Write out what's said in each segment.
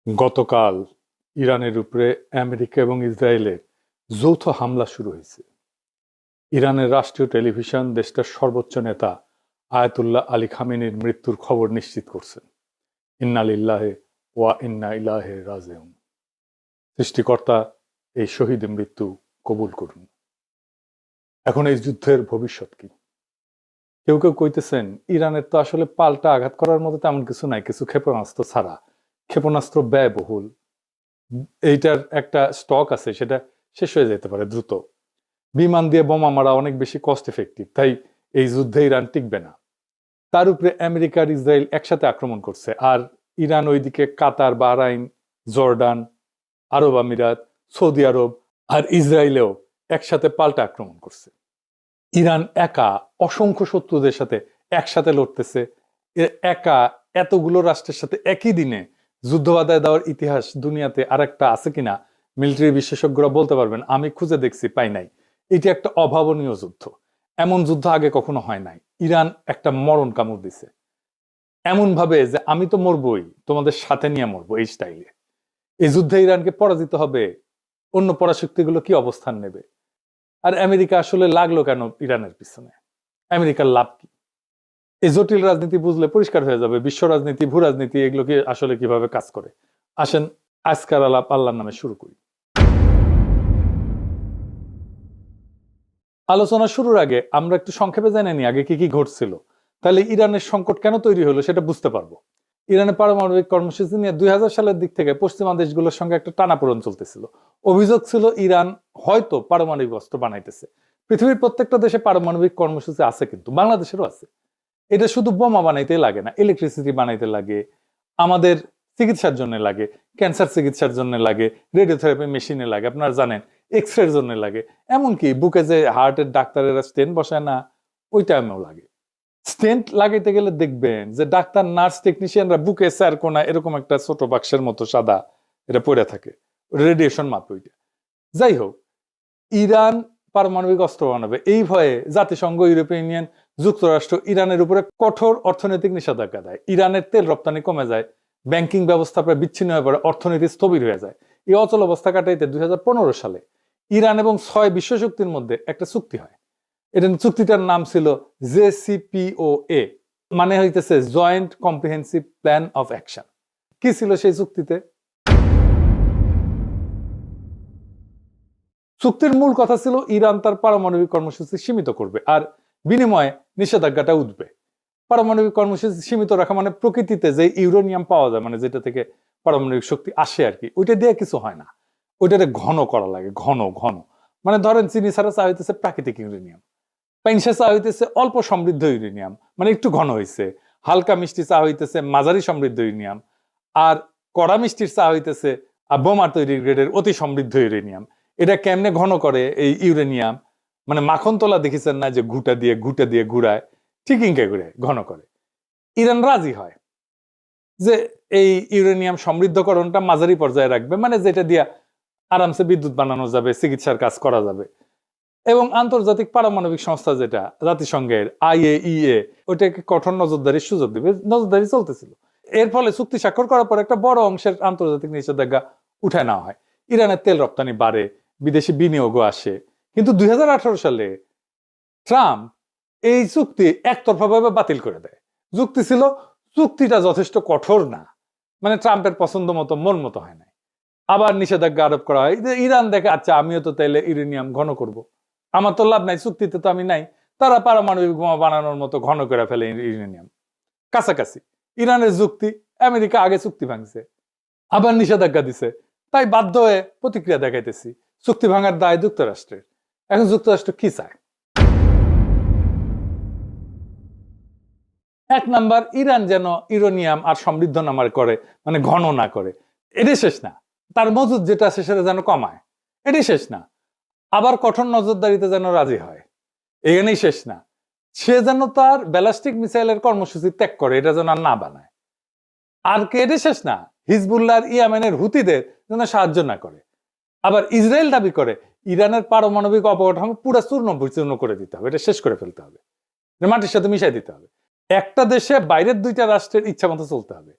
গতকাল ইরানের উপরে আমেরিকা এবং ইসরায়েলের যৌথ হামলা শুরু হয়েছে। ইরানের রাষ্ট্রীয় টেলিভিশন দেশটার সর্বোচ্চ নেতা আয়াতুল্লাহ আলী খামেনির মৃত্যুর খবর নিশ্চিত করছেন। ইন্না লিল্লাহি ওয়া ইন্না ইলাইহি রাজিউন। সৃষ্টিকর্তা এই শহীদের মৃত্যু কবুল করুন। এখন এই যুদ্ধের ভবিষ্যৎ কি? কেউ কেউ কইতেছেন ইরানের তো আসলে পাল্টা আঘাত করার মতো তেমন কিছু নাই, কিছু ক্ষেপণাস্ত্র ছাড়া। ক্ষেপণাস্ত্র ব্যয়বহুল, এইটার একটা স্টক আছে, সেটা শেষ হয়ে যেতে পারে দ্রুত। বিমান দিয়ে বোমা মারা অনেক বেশি কস্ট এফেক্টিভ, তাই এই যুদ্ধে ইরান টিকবে না। তার উপরে আমেরিকা আর ইসরায়েল একসাথে আক্রমণ করছে, আর ইরান ওইদিকে কাতার, বাহরাইন, জর্ডান, আরব আমিরাত, সৌদি আরব আর ইসরায়েলেও একসাথে পাল্টা আক্রমণ করছে। ইরান একা অসংখ্য শত্রুদের সাথে একসাথে লড়তেছে। একা এতগুলো রাষ্ট্রের সাথে একই দিনে যুদ্ধ বাধায় দেওয়ার ইতিহাস দুনিয়াতে আর একটা আছে কিনা মিলিটারি বিশেষজ্ঞরা বলতে পারবেন। আমি খুঁজে দেখছি, পাই নাই। এটি একটা অভাবনীয় যুদ্ধ, এমন যুদ্ধ আগে কখনো হয় নাই। ইরান একটা মরণ কামড় দিছে, এমন ভাবে যে আমি তো মরবই, তোমাদের সাথে নিয়ে মরবো, এই স্টাইলে। এই যুদ্ধে ইরানকে পরাজিত হবে, অন্য পরাশক্তিগুলো কি অবস্থান নেবে? আর আমেরিকা আসলে লাগলো কেন ইরানের পিছনে? আমেরিকার লাভ কি? এই জটিল রাজনীতি বুঝলে পরিষ্কার হয়ে যাবে বিশ্ব রাজনীতি, ভূ রাজনীতি এগুলো কি আসলে কিভাবে কাজ করে। আসেন আজকার আলাপ আল্লাহর নামে শুরু করি। আলোচনা শুরুর আগে আমরা একটু সংক্ষেপে জেনে নিই আগে কি কি ঘটছিল, তাহলে ইরানের সংকট কেন তৈরি হলো সেটা বুঝতে পারবো। ইরানের পারমাণবিক কর্মসূচি নিয়ে 2000 সালের দিক থেকে পশ্চিমা দেশগুলোর সঙ্গে একটা টানাপোড়েন চলতেছিল। অভিযোগ ছিল ইরান হয়তো পারমাণবিক অস্ত্র বানাইতেছে। পৃথিবীর প্রত্যেকটা দেশে পারমাণবিক কর্মসূচি আছে, কিন্তু বাংলাদেশেরও আছে। এটা শুধু বোমা বানাইতে লাগে না, ইলেকট্রিসিটি বানাইতে লাগে, আমাদের চিকিৎসার জন্য লাগে, ক্যান্সার চিকিৎসার জন্য লাগে, রেডিওথেরাপি মেশিনে লাগে, আপনারা জানেন, এক্স রের জন্য লাগে, এমনকি বুকে যে হার্টের ডাক্তারেরা স্টেন্ট বসায় না, ওই টাইমেও লাগে। স্টেন্ট লাগাইতে গেলে দেখবেন যে ডাক্তার, নার্স, টেকনিশিয়ানরা বুকে স্যার কোনা এরকম একটা ছোট বাক্সের মতো সাদা এটা পড়ে থাকে, রেডিয়েশন মাপ ওইটা। যাই হোক, ইরান পারমাণবিক অস্ত্র বানাবে এই ভয়ে জাতিসংঘ, ইউরোপিয়ান ইউনিয়ন, যুক্তরাষ্ট্র ইরানের উপরে কঠোর অর্থনৈতিক নিষেধাজ্ঞা দেয়। ইরানের তেল রপ্তানি কমে যায়, ব্যাংকিং ব্যবস্থা প্রায় বিচ্ছিন্ন হয়ে পড়ে, অর্থনীতি স্থবির হয়ে যায়। এই অচল অবস্থা কাটাইতে 2015 সালে ইরান এবং 6 বিশ্বশক্তির মধ্যে একটা চুক্তি হয়। এটা চুক্তিটার নাম ছিল JCPOA, মানে হইতেছে joint comprehensive plan of action. কি ছিল সেই চুক্তিতে? চুক্তির মূল কথা ছিল ইরান তার পারমাণবিক কর্মসূচি সীমিত করবে, আর বিনিময়ে নিষেধাজ্ঞাটা উঠবে। পারমাণবিক কর্মসূচি সীমিত রাখা মানে প্রকৃতিতে যে ইউরেনিয়াম পাওয়া যায়, মানে যেটা থেকে পারমাণবিক শক্তি আসে আর কি, ওইটা দিয়ে কিছু হয় না, ওইটাতে ঘন করা লাগে, ঘন ঘন। মানে ধরেন চিনি ছাড়া চা হইতেছে প্রাকৃতিক ইউরেনিয়াম, পাইনসা চা হইতেছে অল্প সমৃদ্ধ ইউরেনিয়াম, মানে একটু ঘন হয়েছে। হালকা মিষ্টি চা হইতেছে মাঝারি সমৃদ্ধ ইউরেনিয়াম, আর কড়া মিষ্টির চা হইতেছে বোমা তৈরির গ্রেডের অতি সমৃদ্ধ ইউরেনিয়াম। এটা কেমনে ঘন করে এই ইউরেনিয়াম? মানে মাখন তোলা দেখেছেন না, যে ঘুটা দিয়ে ঘুরায়, ঠিক ইনকে ঘুরে ঘন করে। ইরান রাজি হয় যে এই ইউরেনিয়াম সমৃদ্ধকরণটা মাঝারি পর্যায়ে রাখবে, মানে যেটা দিয়ে আরামসে বিদ্যুৎ বানানো যাবে, চিকিৎসার কাজ করা যাবে। এবং আন্তর্জাতিক পারমাণবিক সংস্থা যেটা জাতিসংঘের IAEA, ওইটাকে কঠোর নজরদারির সুযোগ দেবে। নজরদারি চলতেছিল। এর ফলে চুক্তি স্বাক্ষর করার পর একটা বড় অংশের আন্তর্জাতিক নিষেধাজ্ঞা উঠায় নেওয়া হয়। ইরানের তেল রপ্তানি বাড়ে, বিদেশি বিনিয়োগও আসে। কিন্তু 2018 সালে ট্রাম্প এই চুক্তি একতরফাভাবে বাতিল করে দেয়। যুক্তি ছিল চুক্তিটা যথেষ্ট কঠোর না, মানে ট্রাম্পের পছন্দ মতো, মন মতো হয় না। আবার নিষেধাজ্ঞা আরোপ করা হয়। ইরান দেখে, আচ্ছা আমিও তো তাইলে ইউরেনিয়াম ঘন করব, আমার তো লাভ নাই, চুক্তিতে তো আমি নাই। তারা পারমাণবিক বোমা বানানোর মতো ঘন করে ফেলে ইউরেনিয়াম। কাছাকাছি ইরানের যুক্তি, আমেরিকা আগে চুক্তি ভাঙছে, আবার নিষেধাজ্ঞা দিছে, তাই বাধ্য হয়ে প্রতিক্রিয়া দেখাইতেছি। চুক্তি ভাঙার দায় যুক্তরাষ্ট্রের। এখন যুক্তরাষ্ট্র কি চায়? এক নাম্বার, ইরান যেন ইউরেনিয়াম আর সমৃদ্ধ নামার করে, মানে ঘন না করে। এটাই শেষ না, তার মজুদ যেটা আছে সেটা যেন কমায়, এটাই শেষ না। আবার কঠোর নজরদারিতে যেন রাজি হয়, এখানেই শেষ না। সে যেন তার ব্যালিস্টিক মিসাইলের কর্মসূচি ত্যাগ করে, এটা যেন আর না বানায়। আর কে? এটাই শেষ না, হিজবুল্লাহ আর ইয়ামেনের হুতিদের যেন সাহায্য না করে। আবার ইসরায়েল দাবি করে ইরানের পারমাণবিক অবকাঠামো পুরা চূর্ণ বিচূর্ণ করে দিতে হবে, এটা শেষ করে ফেলতে হবে, মাটির সাথে মিশাই দিতে হবে। একটা দেশে বাইরের দুইটা রাষ্ট্রের ইচ্ছা মতো চলতে হবে।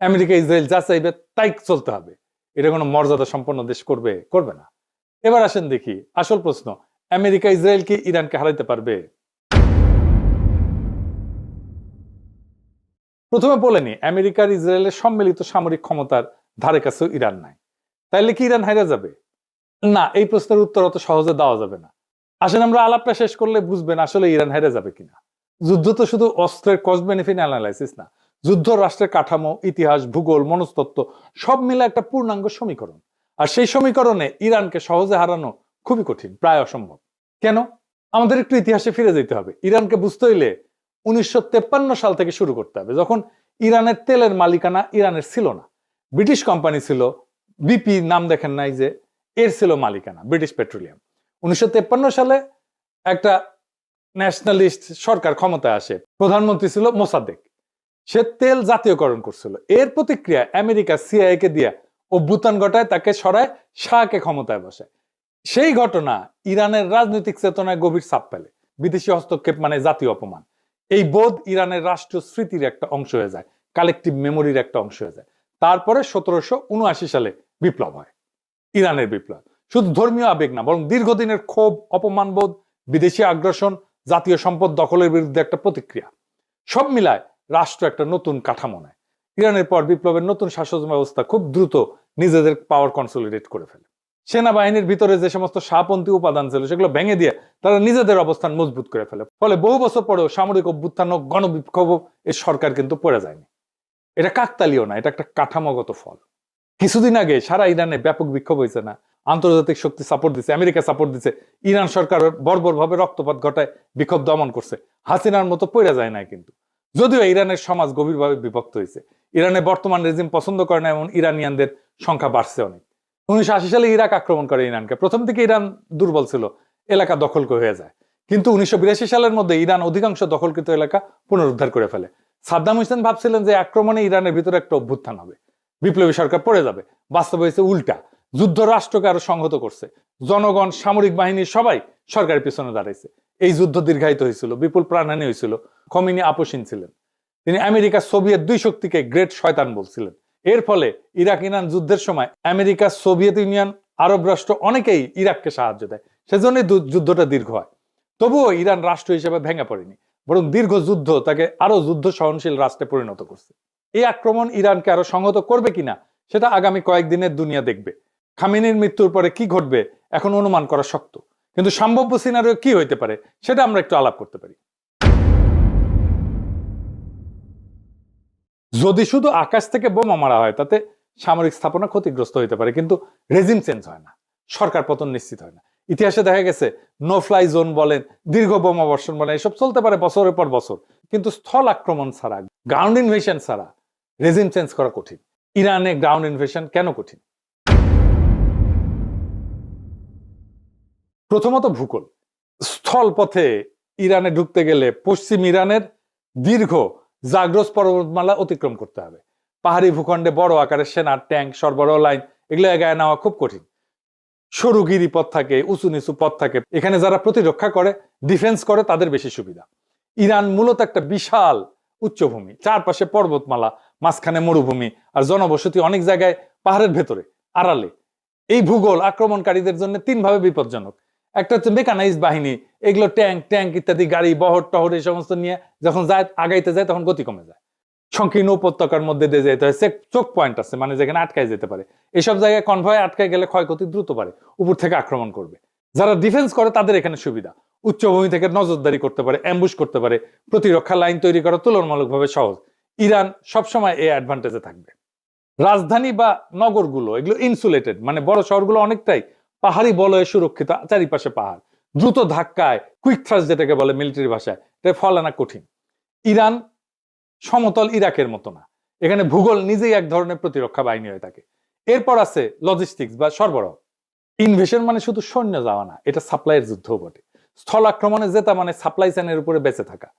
আমেরিকা ইসরায়েল যা চাইবে তাই চলতে হবে, এটা কোনো মর্যাদা সম্পন্ন দেশ করবে? করবে না। এবার আসেন দেখি আসল প্রশ্ন, আমেরিকা ইসরায়েল কি ইরানকে হারাইতে পারবে? প্রথমে বলেনি আমেরিকার ইসরায়েলের সম্মিলিত সামরিক ক্ষমতার ধারে কাছেও ইরান নাই, তাইলে কি ইরান হারিয়ে যাবে? না, এই প্রশ্নের উত্তর অত সহজে দেওয়া যাবে না। আসেন আমরা আলাপটা শেষ করলে বুঝবেন আসলে ইরান হেরে যাবে কিনা। যুদ্ধ তো শুধু অস্ত্রের কস্ট বেনিফিট অ্যানালাইসিস না, যুদ্ধ রাষ্ট্রের কাঠামো, ইতিহাস, ভূগোল, মনস্তত্ত্ব সব মিলে একটা পূর্ণাঙ্গ সমীকরণ। আর সেই সমীকরণে ইরানকে সহজে হারানো খুবই কঠিন, প্রায় অসম্ভব। কেন? আমাদের একটু ইতিহাসে ফিরে যেতে হবে। ইরানকে বুঝতে হইলে 1953 সাল থেকে শুরু করতে হবে, যখন ইরানের তেলের মালিকানা ইরানের ছিল না, ব্রিটিশ কোম্পানি ছিল। বিপি নাম দেখেন নাই যে, এর ছিল মালিকানা ব্রিটিশ পেট্রোলিয়াম। 1953 সালে একটা ন্যাশনালিস্ট সরকার ক্ষমতায় আসে, প্রধানমন্ত্রী ছিল মোসাদ্দেক। সে তেল জাতীয়করণ করছিল। এর প্রতিক্রিয়া আমেরিকা সিআইএ কে দিয়া অভ্যুত্থান ঘটায়, তাকে সরায়, শাহকে ক্ষমতায় বসায়। সেই ঘটনা ইরানের রাজনৈতিক চেতনায় গভীর ছাপ ফেলে। বিদেশি হস্তক্ষেপ মানে জাতীয় অপমান। এই বোধ ইরানের রাষ্ট্রীয় স্মৃতির একটা অংশ হয়ে যায়, কালেকটিভ মেমোরির একটা অংশ হয়ে যায়। তারপরে 1779 সালে বিপ্লব হয়, ইরানের বিপ্লব। শুধু ধর্মীয় আবেগ না, বরং দীর্ঘদিনের ক্ষোভ, অপমানবোধ, বিদেশি আগ্রাসন, জাতীয় সম্পদ দখলের বিরুদ্ধে একটা প্রতিক্রিয়া, সব মিলায় রাষ্ট্র একটা নতুন কাঠামো নেয়। ইরানের পর বিপ্লবের নতুন শাসন ব্যবস্থা খুব দ্রুত নিজেদের পাওয়ার কনসলিডেট করে ফেলে। সেনাবাহিনীর ভিতরে যে সমস্ত শাহপন্থী উপাদান ছিল সেগুলো ভেঙে দিয়ে তারা নিজেদের অবস্থান মজবুত করে ফেলে। ফলে বহু বছর পরেও সামরিক অভ্যুত্থান ও গণবিক্ষোভ এই সরকার কিন্তু পড়ে যায়নি। এটা কাকতালীয় না, এটা একটা কাঠামোগত ফল। কিছুদিন আগে সারা ইরানে ব্যাপক বিক্ষোভ হয়েছে না? আন্তর্জাতিক শক্তি সাপোর্ট দিচ্ছে, আমেরিকা সাপোর্ট দিচ্ছে, ইরান সরকার বর্বরভাবে রক্তপাত ঘটায় বিক্ষোভ দমন করছে। হাসিনার মতো পড়ে যায় না কিন্তু। যদিও ইরানের সমাজ গভীরভাবে বিভক্ত হয়েছে, ইরানের বর্তমান রেজিম পছন্দ করে না এমন ইরানিয়ানদের সংখ্যা বাড়ছে অনেক। 1980 সালে ইরাক আক্রমণ করে ইরানকে। প্রথম থেকে ইরান দুর্বল ছিল, এলাকা দখল হয়ে যায়। কিন্তু 1982 সালের মধ্যে ইরান অধিকাংশ দখলকৃত এলাকা পুনরুদ্ধার করে ফেলে। সাদ্দাম হোসেন ভাবছিলেন যে আক্রমণে ইরানের ভিতরে একটা অভ্যুত্থান হবে, বিপ্লবী সরকার পড়ে যাবে। বাস্তব হয়েছে উল্টা। যুদ্ধ রাষ্ট্রকে আরো সংহত করছে। জনগণ, সামরিক বাহিনী সবাই সরকারের পিছনে দাঁড়াইছে। এই যুদ্ধ দীর্ঘায়িত হয়েছিল, বিপুল প্রাণহানি হয়েছিল। খমিনি আপোষহীন ছিলেন। তিনি আমেরিকা সোভিয়েত দুই শক্তিকে গ্রেট শয়তান বলছিলেন। এর ফলে ইরাক ইরান যুদ্ধের সময় আমেরিকা, সোভিয়েত ইউনিয়ন, আরব রাষ্ট্র অনেকেই ইরাককে সাহায্য দেয়। সেজন্যই যুদ্ধটা দীর্ঘ হয়। তবুও ইরান রাষ্ট্র হিসেবে ভেঙে পড়েনি, বরং দীর্ঘ যুদ্ধ তাকে আরো যুদ্ধ সহনশীল রাষ্ট্রে পরিণত করছে। এই আক্রমণ ইরানকে আরো সংহত করবে কিনা সেটা আগামী কয়েকদিনের দুনিয়া দেখবে। খামেনির মৃত্যুর পরে কি ঘটবে এখন অনুমান করা শক্ত, কিন্তু সম্ভাব্য সিনারিও কি হইতে পারে সেটা আমরা একটু আলাপ করতে পারি। যদি শুধু আকাশ থেকে বোমা মারা হয় তাতে সামরিক স্থাপনা ক্ষতিগ্রস্ত হইতে পারে, কিন্তু রেজিম চেঞ্জ হয় না, সরকার পতন নিশ্চিত হয় না। ইতিহাসে দেখা গেছে নো ফ্লাই জোন বলেন, দীর্ঘ বোমা বর্ষণ বলেন, এসব চলতে পারে বছরের পর বছর, কিন্তু স্থল আক্রমণ ছাড়া, গ্রাউন্ড ইনভেশন ছাড়া রেজিম চেঞ্জ করা কঠিন। ইরানে গ্রাউন্ড ইনভেশন কেন কঠিন? প্রথমত ভূগোল। স্থল পথে ইরানে ঢুকতে গেলে পশ্চিম ইরানের দীর্ঘ জাগ্রস পর্বতমালা অতিক্রম করতে হবে। পাহাড়ি ভূখণ্ডে বড় আকারের সেনা, ট্যাঙ্ক, সরবরাহ লাইন এগুলো এগায় নেওয়া খুব কঠিন। সরু গিরি পথ থাকে, উঁচু নিচু পথ থাকে। এখানে যারা প্রতিরক্ষা করে, ডিফেন্স করে, তাদের বেশি সুবিধা। ইরান মূলত একটা বিশাল উচ্চভূমি, চারপাশে পর্বতমালা, মাঝখানে মরুভূমি, আর জনবসতি অনেক জায়গায় পাহাড়ের ভেতরে, আড়ালে। এই ভূগোল আক্রমণকারীদের জন্য তিনভাবে বিপজ্জনক। একটা হচ্ছে মেকানাইজড বাহিনী, এগুলো ট্যাঙ্ক ইত্যাদি, গাড়ি, বহর টহর এই সমস্ত নিয়ে যখন আগাইতে যায় তখন গতি কমে যায়। সংকীর্ণ উপত্যকার মধ্যে দিয়ে যেতে হয়, চোখ পয়েন্ট আছে মানে যেখানে আটকায় যেতে পারে। এসব জায়গায় কনভয় আটকায় গেলে ক্ষয়ক্ষতি দ্রুত পারে, উপর থেকে আক্রমণ করবে। যারা ডিফেন্স করে তাদের এখানে সুবিধা, উচ্চভূমি থেকে নজরদারি করতে পারে, অ্যাম্বুশ করতে পারে, প্রতিরক্ষা লাইন তৈরি করা তুলনামূলকভাবে সহজ। ইরান সবসময় এই অ্যাডভান্টেজে থাকবে। রাজধানী বা নগরগুলো এগুলো ইনসুলেটেড, মানে বড় শহরগুলো অনেকটাই পাহাড়ি বলয়ে সুরক্ষিত, চারিপাশে পাহাড়। দ্রুত ধাক্কায়, কুইক থ্রাস্ট যেটাকে বলে মিলিটারি ভাষায়, এটা ফল আনা কঠিন। ইরান সমতল ইরাকের মতো না, এখানে ভূগোল নিজেই এক ধরনের প্রতিরক্ষা বাহিনী হয়ে থাকে। এরপর আছে লজিস্টিক্স বা সরবরাহ। ইনভেশন মানে শুধু সৈন্য যাওয়া না, এটা সাপ্লাইয়ের যুদ্ধও বটে। স্থল আক্রমণে জেতা মানে সাপ্লাই চেনের উপরে বেঁচে থাকা,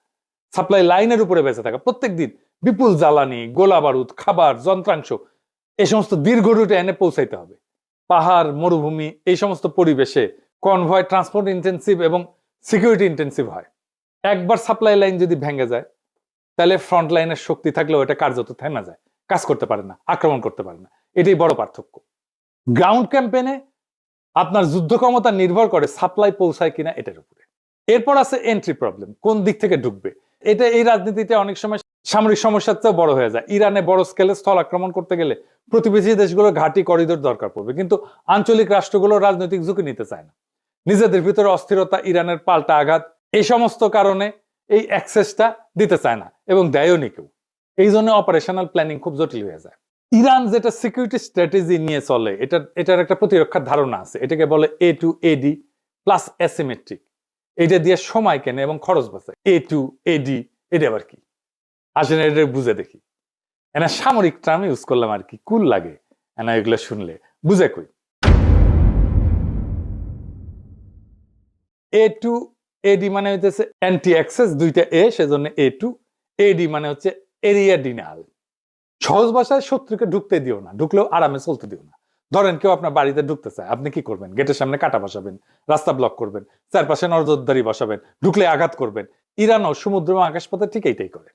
সাপ্লাই লাইনের উপরে বেঁচে থাকা। প্রত্যেক দিন বিপুল জ্বালানি, গোলা বারুদ, খাবার, যন্ত্রাংশ এই সমস্ত দীর্ঘ রুটে এনে পৌঁছাইতে হবে। পাহাড়, মরুভূমি এই সমস্ত পরিবেশে কনভয় ট্রান্সপোর্ট ইন্টেন্সিভ এবং সিকিউরিটি ইন্টেন্সিভ হয়। একবার সাপ্লাই লাইন যদি ভেঙে যায় তাহলে ফ্রন্ট লাইনের শক্তি থাকলেও এটা কার্যত থেমে যায়, কাজ করতে পারে না, আক্রমণ করতে পারে না। এটাই বড় পার্থক্য। গ্রাউন্ড ক্যাম্পেইনে আপনার যুদ্ধ ক্ষমতা নির্ভর করে সাপ্লাই পৌঁছায় কিনা এটার উপরে। এরপর আছে এন্ট্রি প্রবলেম, কোন দিক থেকে ঢুকবে। এটা এই রাজনীতিতে অনেক সময় সামরিক সমস্যার চেয়েও বড় হয়ে যায়। ইরানে বড় স্কেলে স্থল আক্রমণ করতে গেলে প্রতিবেশী দেশগুলো ঘাঁটি করিডোর দরকার পড়বে, কিন্তু আঞ্চলিক রাষ্ট্রগুলো রাজনৈতিক ঝুঁকি নিতে চায় না। নিজেদের ভিতরে অস্থিরতা, ইরানের পাল্টা আঘাত, এই সমস্ত কারণে এই অ্যাক্সেসটা দিতে চায় না এবং দেয়ও নি কেউ। এই জন্য অপারেশনাল প্ল্যানিং খুব জটিল হয়ে যায়। ইরান যেটা সিকিউরিটি স্ট্র্যাটেজি নিয়ে চলে, এটার একটা প্রতিরক্ষার ধারণা আছে। এটাকে বলে এ টু এডি প্লাস অ্যাসিমেট্রিক। এটা দিয়ে সময় কেনে এবং খরচ বাঁচে। এ টু এডি এটা আবার কি আসলে এটা বুঝে দেখি। এনা সামরিক টার্ম ইউজ করলাম আর কি, কুল লাগে এনা এগুলো শুনলে, বুঝে কই। এ টু এডি মানে হচ্ছে অ্যান্টি অ্যাক্সেস, দুইটা এ, সেজন্য এ টু এডি মানে হচ্ছে এরিয়া ডিনাল। সহজ ভাষায় শত্রুকে ঢুকতে দিও না, ঢুকলেও আরামে চলতে দিও না। ধরেন কেউ আপনার বাড়িতে ঢুকতে চায়, আপনি কি করবেন? গেটের সামনে কাটা বসাবেন, রাস্তা ব্লক করবেন, চারপাশে নজরদারি বসাবেন, ঢুকলে আঘাত করবেন। ইরানও সমুদ্র এবং আকাশপথে ঠিক এইটাই করে।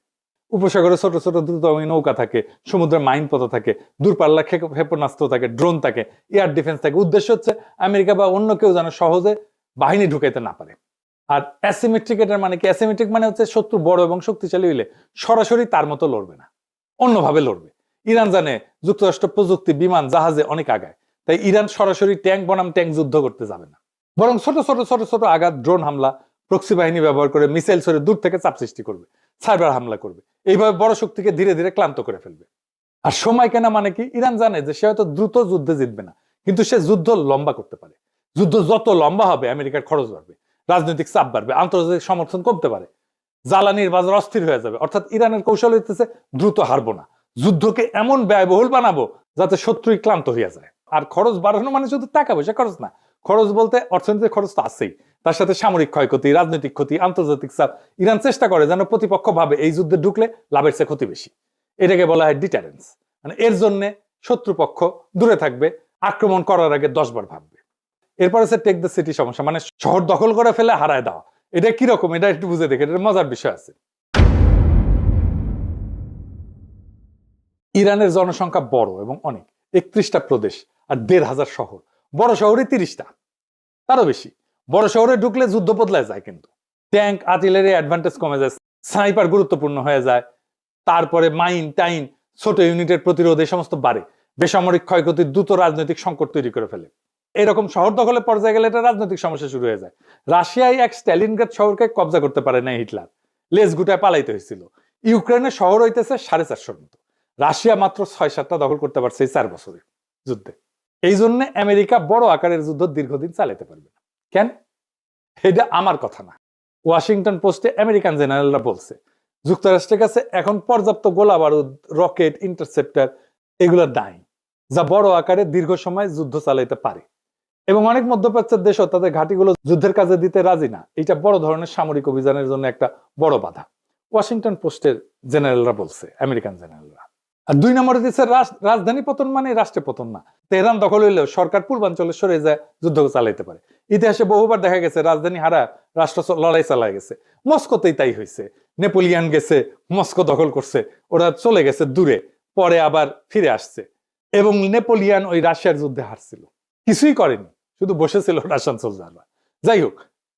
উপসাগরে ছোট ছোট দ্রুতগামী নৌকা থাকে, সমুদ্রের মাইন পথ থাকে, দূরপাল্লা ক্ষেপণাস্ত্র থাকে, ড্রোন থাকে, এয়ার ডিফেন্স থাকে। উদ্দেশ্য হচ্ছে আমেরিকা বা অন্য কেউ যেন সহজে বাহিনী ঢুকাইতে না পারে। আর অ্যাসিমেট্রিক, এটার মানে কি? অ্যাসিমেট্রিক মানে হচ্ছে শত্রু বড় এবং শক্তিশালী হইলে সরাসরি তার মতো লড়বে না, অন্যভাবে লড়বে। ইরান জানে যুক্তরাষ্ট্র প্রযুক্তি, বিমান, জাহাজে অনেক আগায়, তাই ইরান সরাসরি ট্যাঙ্ক বনাম ট্যাঙ্ক যুদ্ধ করতে যাবে না, বরং ছোট ছোট ছোট ছোট আঘাত, ড্রোন হামলা, প্রক্সি বাহিনী ব্যবহার করে মিসাইল ছড়ে দূর থেকে চাপ সৃষ্টি করবে, সাইবার হামলা করবে। এইভাবে বড় শক্তিকে ধীরে ধীরে ক্লান্ত করে ফেলবে। আর সময় কেনা মানে কি? ইরান জানে যে সে হয়তো দ্রুত যুদ্ধে জিতবে না, কিন্তু সে যুদ্ধ লম্বা করতে পারে। যুদ্ধ যত লম্বা হবে আমেরিকার খরচ বাড়বে, রাজনৈতিক চাপ বাড়বে, আন্তর্জাতিক সমর্থন কমতে পারে, জ্বালানির বাজার অস্থির হয়ে যাবে। অর্থাৎ ইরানের কৌশল হইতেছে দ্রুত হারবো না, যুদ্ধকে এমন ব্যয়বহুল বানাবো যাতে শত্রুই ক্লান্ত হইয়া যায়। আর খরচ বাড়ানো মানে শুধু টাকা পয়সা খরচ না, খরচ বলতে অর্থনৈতিক খরচ তো আছেই, তার সাথে সামরিক ক্ষয়ক্ষতি, রাজনৈতিক ক্ষতি, আন্তর্জাতিক চাপ। ইরান চেষ্টা করে যেন প্রতিপক্ষ ভাবে এই যুদ্ধে ঢুকলে লাভের চেয়ে ক্ষতি বেশি। এটাকে বলা হয় ডিটারেন্স। মানে এর জন্য শত্রুপক্ষ দূরে থাকবে, আক্রমণ করার আগে 10 বার ভাববে। এরপর আছে টেক দ্য সিটি সমস্যা, মানে শহর দখল করে ফেলে হারায় দেওয়া। এটা কিরকম, এটা একটু বুঝে দেখে, এটা মজার বিষয় আছে। ইরানের জনসংখ্যা বড় এবং অনেক, 31টা প্রদেশ আর 1,500 শহর। বড় শহরে 30টা, তারও বেশি। বড় শহরে ঢুকলে যুদ্ধ বদলায় যায়, কিন্তু ট্যাঙ্ক, আর্টিলারি অ্যাডভান্টেজ কমে যায়, স্নাইপার গুরুত্বপূর্ণ হয়ে যায়, তারপরে মাইন টাইন, ছোট ইউনিটের প্রতিরোধ, এই সমস্ত বাড়ে। বেসামরিক ক্ষয়ক্ষতি দ্রুত রাজনৈতিক সংকট তৈরি করে ফেলে। এরকম শহর দখলের পর্যায়ে গেলে এটা রাজনৈতিক সমস্যা শুরু হয়ে যায়। রাশিয়ায় এক স্ট্যালিনগ্রাদ শহরকে কবজা করতে পারে না হিটলার, লেজ গুটায় পালাইতে হয়েছিল। ইউক্রেনের শহর হইতেছে 450 মতো, রাশিয়া মাত্র 6-7টা দখল করতে পারছে এই 4 বছরে যুদ্ধে। এই জন্য আমেরিকা বড় আকারের যুদ্ধ দীর্ঘদিন চালাতে পারবে না। কেন? এটা আমার কথা না, ওয়াশিংটন পোস্টে আমেরিকান জেনারেলরা বলছে যুক্তরাষ্ট্রের কাছে এখন পর্যাপ্ত গোলা বারুদ, রকেট, ইন্টারসেপ্টার এগুলো নাই, যা বড় আকারে দীর্ঘ সময় যুদ্ধ চালাইতে পারে। এবং অনেক মধ্যপ্রাচ্যের দেশও তাদের ঘাঁটিগুলো যুদ্ধের কাজে দিতে রাজি না। এটা বড় ধরনের সামরিক অভিযানের জন্য একটা বড় বাধা, ওয়াশিংটন পোস্টের জেনারেলরা বলছে, আমেরিকান জেনারেলরা। আর 2 নম্বরে দিচ্ছে রাজধানী পতন মানে রাষ্ট্রে পতন না। তেহরান দখল হইলেও সরকার পূর্বাঞ্চলে সরে যায়, যুদ্ধ চালাইতে পারে। ইতিহাসে বহুবার দেখা গেছে রাজধানী হারা রাষ্ট্র লড়াই চালায় গেছে। মস্কোতেই তাই হয়েছে, নেপোলিয়ান গেছে, মস্কো দখল করছে, ওরা চলে গেছে দূরে, পরে আবার ফিরে আসছে। এবং নেপোলিয়ান ওই রাশিয়ার যুদ্ধে হারছিল, কিছুই করেনি, শুধু বসেছিল রাশিয়ান সোলজাররা। যাই হোক,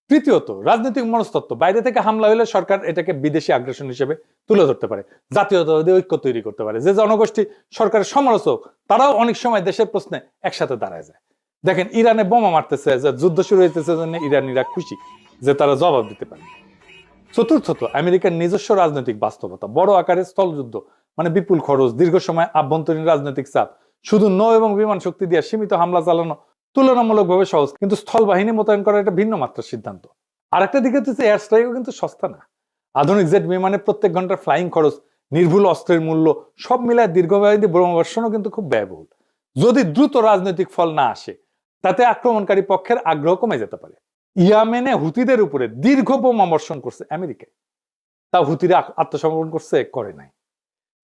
তৃতীয়ত রাজনৈতিক মনস্তত্ত্ব। বাইরে থেকে হামলা হলে সরকার এটাকে বিদেশি আগ্রাসন হিসেবে তুলে ধরতে পারে, জাতীয়তাবাদী ঐক্য তৈরি করতে পারে। যে জনগোষ্ঠী সরকারের সমালোচক তারাও অনেক সময় দেশের প্রশ্নে একসাথে দাঁড়ায় যায়। দেখেন ইরানে বোমা মারতেছে, যে যুদ্ধ শুরু হইতেছে জন্য ইরানিরা খুশি যে তারা জবাব দিতে পারে। চতুর্থত আমেরিকার নিজস্ব রাজনৈতিক বাস্তবতা। বড় আকারের স্থলযুদ্ধ মানে বিপুল খরচ, দীর্ঘ সময় আভ্যন্তরীণ রাজনৈতিক চাপ। শুধু নৌ এবং বিমান শক্তি দিয়ে সীমিত হামলা চালানো তুলনামূলকভাবে সহজ, কিন্তু স্থল বাহিনী মোতায়েন করা একটা ভিন্ন মাত্রার সিদ্ধান্ত। আরেকটা দিকে হচ্ছে এয়ার স্ট্রাইকও কিন্তু সস্তা না। আধুনিক জেট বিমানে প্রত্যেক ঘন্টার ফ্লাইং খরচ, নির্ভুল অস্ত্রের মূল্য, সব মিলায় দীর্ঘমেয়াদী বোমাবর্ষণও কিন্তু খুব ব্যয়বহুল। যদি দ্রুত রাজনৈতিক ফল না আসে, তাতে আক্রমণকারী পক্ষের আগ্রহ কমে যেতে পারে। ইয়ামেনে হুতিদের উপরে দীর্ঘ বোমাবর্ষণ করছে আমেরিকায়, তাও হুতিরা আত্মসমর্পণ করছে? করে নাই।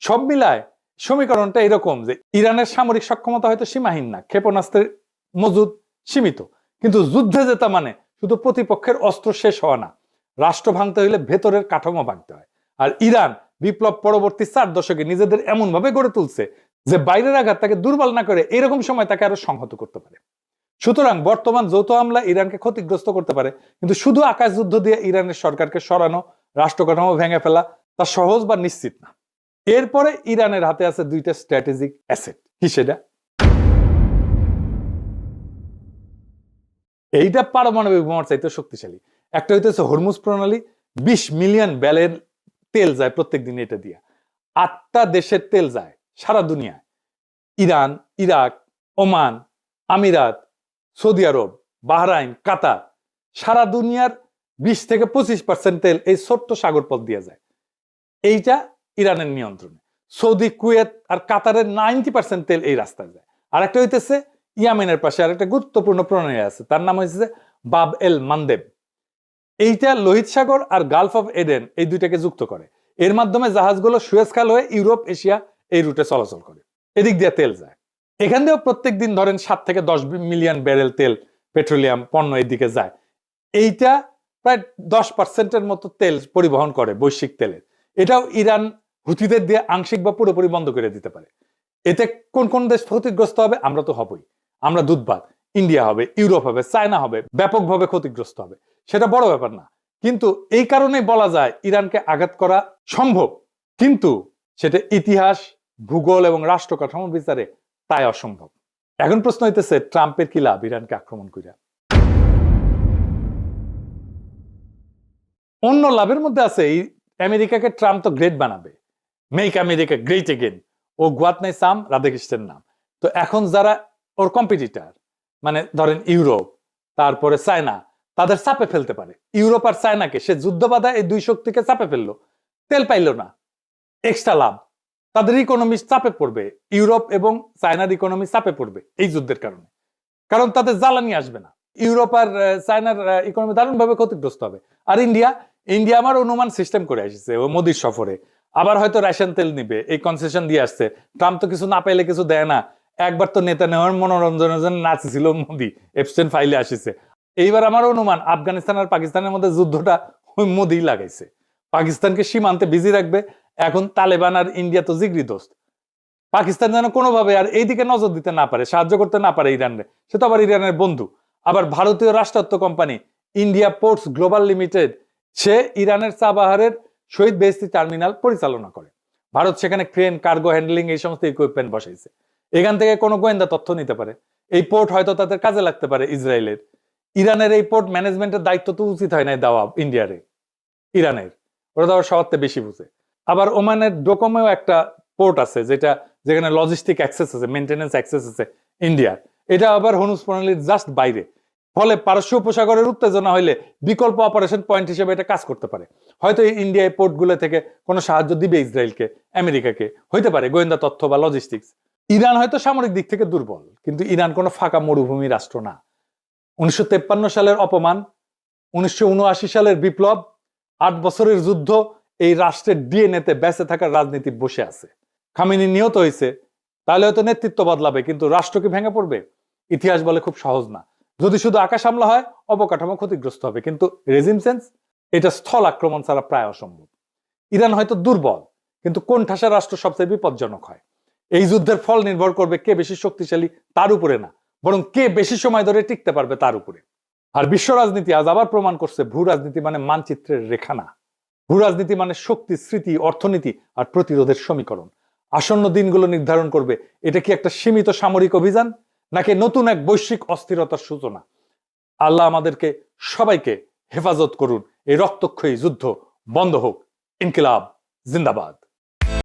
সব মিলায় সমীকরণটা এরকম যে ইরানের সামরিক সক্ষমতা হয়তো সীমাহীন না, ক্ষেপণাস্ত্রের মজুদ সীমিত, কিন্তু যুদ্ধে যেটা মানে শুধু প্রতিপক্ষের অস্ত্র শেষ হওয়া না, রাষ্ট্র ভাঙতে হইলে ভেতরের কাঠামো ভাঙতে হয়। আর ইরান বিপ্লব পরবর্তী 4 দশকে নিজেদের এমন ভাবে গড়ে তুলছে যে বাইরের আঘাত তাকে দুর্বল না করে এরকম সময় তাকে আরো সংহত করতে পারে। সুতরাং বর্তমান যৌথ হামলা ইরানকে ক্ষতিগ্রস্ত করতে পারে, কিন্তু শুধু আকাশ যুদ্ধ দিয়ে ইরানের সরকারকে সরানো, রাষ্ট্র কাঠামো ভেঙে ফেলা তা সহজ বা নিশ্চিত না। এরপরে ইরানের হাতে আছে 2টা স্ট্র্যাটেজিক অ্যাসেট। কি সেটা? এইটা পারমাণবিক বোমার চাইতে শক্তিশালী। একটা হইতেছে হরমুজ প্রণালী, 20 মিলিয়ন ব্যারেল তেল যায় প্রত্যেক দিন এটা দিয়ে। 8টা দেশের তেল যায় সারা দুনিয়ায়, ইরান, ইরাক, ওমান, আমিরাত, সৌদি আরব, বাহরাইন, কাতার, সারা দুনিয়ার 20 থেকে 25% তেল এই ছোট্ট সাগর পথ দিয়ে যায়। এইটা ইরানের নিয়ন্ত্রণে। সৌদি, কুয়েত আর কাতারের 90% তেল এই রাস্তায় যায়। আর একটা হইতেছে ইয়ামেনের পাশে আর একটা গুরুত্বপূর্ণ প্রণালী আছে, তার নাম হয়েছে বাব এল মান্দেব। এইটা লোহিত সাগর আর গালফ অফ এডেন এই দুইটাকে যুক্ত করে। এর মাধ্যমে জাহাজগুলো সুয়েজ খাল হয়ে ইউরোপ, এশিয়া এই রুটে চলাচল করে। এদিক দিয়ে তেল যায়। এখান দিয়েও প্রত্যেক দিন ধরেন 7 থেকে 10 মিলিয়ন ব্যারেল তেল, পেট্রোলিয়াম পণ্য এইদিকে যায়। এইটা প্রায় 10%-এর মতো তেল পরিবহন করে বৈশ্বিক তেলের। এটাও ইরান হুথিদের দিয়ে আংশিক বা পুরোপুরি বন্ধ করে দিতে পারে। এতে কোন কোন দেশ ক্ষতিগ্রস্ত হবে? আমরা তো হবই। আমরা দুধবাদ, ইন্ডিয়া হবে, ইউরোপ হবে, চায়না হবে, ব্যাপকভাবে ক্ষতিগ্রস্ত হবে। সেটা বড় ব্যাপার না, কিন্তু এই কারণেই বলা যায় ইরানকে আঘাত করা সম্ভব, কিন্তু সেটা ইতিহাস, ভূগোল এবং রাষ্ট্র কাঠামো বিচারে তাই অসম্ভব। এখন প্রশ্ন হইতেছে ট্রাম্পের কি লাভ ইরানকে আক্রমণ কইরা? অন্য লাভের মধ্যে আছে আমেরিকাকে ট্রাম্প তো গ্রেট বানাবে, মেক আমেরিকা গ্রেট এগেন। ও গুয়াত নাই সাম রাধাকৃষ্ণের নাম। তো এখন যারা ওর কম্পিটিটর, মানে ধরেন ইউরোপ, তারপরে চায়না, তাদের চাপে ফেলতে পারে। ইউরোপ আর চায়নাকে সে যুদ্ধ বাধা এই দুই শক্তিকে চাপে ফেললো, তেল পাইলো না, এক্সট্রা লাভ। তাদের ইকোনমি চাপে পড়বে, ইউরোপ এবং চায়নার ইকোনমি চাপে পড়বে এই যুদ্ধের কারণে, কারণ তাদের জ্বালানি আসবে না। ইউরোপ আর চায়নার ইকোনমি দারুণভাবে ক্ষতিগ্রস্ত হবে। আর ইন্ডিয়া আমার অনুমান সিস্টেম করে আসছে ও মোদির সফরে, আবার হয়তো রাশিয়ান তেল নিবে, এই কনসেশন দিয়ে আসছে। ট্রাম্প তো কিছু না পাইলে কিছু দেয় না। একবার তো নেতা নেওয়ার মনোরঞ্জনের জন্য নাচছিল মোদি, এপস্টেন ফাইলে আসিছে। এইবার আমার অনুমান আফগানিস্তান আর পাকিস্তানের মধ্যে যুদ্ধটা ওই মোদি লাগাইছে, পাকিস্তানকে সীমান্তে বিজি রাখবে। এখন তালেবান আর ইন্ডিয়া তো জিগরি দোস্ত, পাকিস্তান যেন কোনোভাবে আর এইদিকে নজর দিতে না পারে, সাহায্য করতে না পারে ইরানের। সে তো আবার ইরানের বন্ধু। আবার ভারতীয় রাষ্ট্রায়ত্ত company India ports global limited, সে ইরানের চাবাহারের শহীদ বেহেশতি টার্মিনাল পরিচালনা করে। ভারত সেখানে ক্রেন, কার্গো হ্যান্ডলিং এই সমস্ত ইকুইপমেন্ট বসাইছে। এখান থেকে কোনো গোয়েন্দা তথ্য নিতে পারে। এই পোর্ট হয়তো তাদের কাজে লাগতে পারে ইসরায়েলের। ইরানের এই পোর্ট ম্যানেজমেন্টের দায়িত্ব তো উচিত হয় নাই দেওয়া ইন্ডিয়ারে, ইরানের। ওরা তো আবার সবার বেশি বুঝে। আবার ওমানের ডোকোমেও একটা পোর্ট আছে যেখানে লজিস্টিক অ্যাক্সেস আছে, মেনটেন্যান্স অ্যাক্সেস আছে ইন্ডিয়ার। এটা আবার হরমুজ প্রণালীর জাস্ট বাইরে। ফলে পারস্য উপসাগরের উত্তেজনা হইলে বিকল্প অপারেশন পয়েন্ট হিসেবে এটা কাজ করতে পারে। হয়তো ইন্ডিয়া এই পোর্টগুলো থেকে কোনো সাহায্য দিবে ইসরায়েলকে, আমেরিকাকে, হইতে পারে গোয়েন্দা তথ্য বা লজিস্টিক্স। ইরান হয়তো সামরিক দিক থেকে দুর্বল, কিন্তু ইরান কোনো ফাঁকা মরুভূমি রাষ্ট্র না। 1953 সালের অপমান, 1979 সালের বিপ্লব, 8 বছরের যুদ্ধ, এই রাষ্ট্রের ডিএনএতে বেঁচে থাকার রাজনীতি বসে আছে। খামেনি নিহত হয়েছে, তাহলে হয়তো নেতৃত্ব বদলাবে, কিন্তু রাষ্ট্র কি ভেঙে পড়বে? ইতিহাস বলে খুব সহজ না। যদি শুধু আকাশ হামলা হয় অবকাঠামো ক্ষতিগ্রস্ত হবে, কিন্তু রেজিম চেঞ্জ এটা স্থল আক্রমণ ছাড়া প্রায় অসম্ভব। ইরান হয়তো দুর্বল, কিন্তু কোন ঠাসা রাষ্ট্র সবচেয়ে বিপজ্জনক হয়? এই যুদ্ধের ফল নির্ভর করবে কে বেশি শক্তিশালী তার উপরে না, বরং কে বেশি সময় ধরে টিকতে পারবে তার উপরে। আর বিশ্ব রাজনীতি আজ আবার প্রমাণ করছে ভূ রাজনীতি মানে মানচিত্রের রেখা না। ভূ রাজনীতি মানে শক্তি, স্মৃতি, অর্থনীতি আর প্রতিরোধের সমীকরণ। আসন্ন দিনগুলো নির্ধারণ করবে এটা কি একটা সীমিত সামরিক অভিযান নাকি নতুন এক বৈশ্বিক অস্থিরতার সূচনা। আল্লাহ আমাদেরকে সবাইকে হেফাজত করুন। এই রক্তক্ষয়ী যুদ্ধ বন্ধ হোক। ইনকিলাব জিন্দাবাদ।